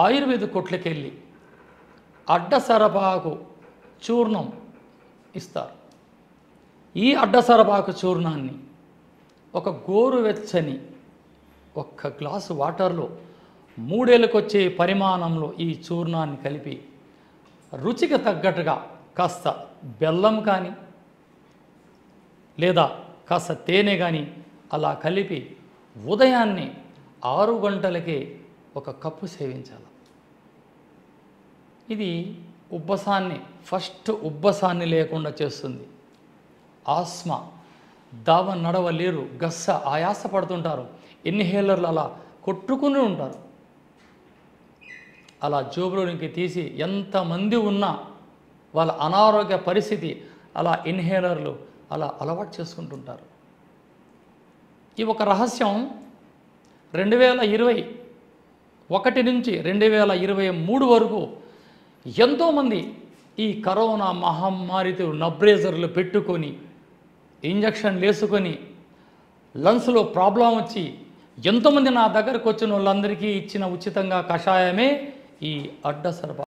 ఆయుర్వేద కొట్లకెళ్ళి అడ్డసరపాకు చూర్ణం ఇస్తారు. ఈ అడ్డసరపాకు చూర్ణాన్ని ఒక గోరువెచ్చని ఒక్క గ్లాసు వాటర్లో 3 ఏళ్ళకు వచ్చే పరిమాణంలో ఈ చూర్ణాన్ని కలిపి రుచికి తగ్గట్టుగా కాస్త బెల్లం కానీ లేదా కాస్త తేనె కానీ అలా కలిపి ఉదయాన్నే 6 గంటలకే ఒక కప్పు సేవించాలి. ఇది ఉబ్బసాన్ని లేకుండా చేస్తుంది. ఆస్మా, దావ నడవలేరు, గస్స ఆయాస పడుతుంటారు, ఇన్హేలర్లు అలా కొట్టుకుని ఉంటారు. అలా జోబులోనికి తీసి ఎంతమంది ఉన్నా వాళ్ళ అనారోగ్య పరిస్థితి అలా ఇన్హేలర్లు అలా అలవాటు చేసుకుంటుంటారు. ఈ ఒక రహస్యం 2021 నుంచి 2023 వరకు ఎంతోమంది ఈ కరోనా మహమ్మారితో నబ్రేజర్లు పెట్టుకొని ఇంజక్షన్లు వేసుకొని లంగ్స్లో ప్రాబ్లం వచ్చి ఎంతోమంది నా దగ్గరకు వచ్చిన వాళ్ళందరికీ ఇచ్చిన ఉచితంగా కషాయమే ఈ అడ్డసరప.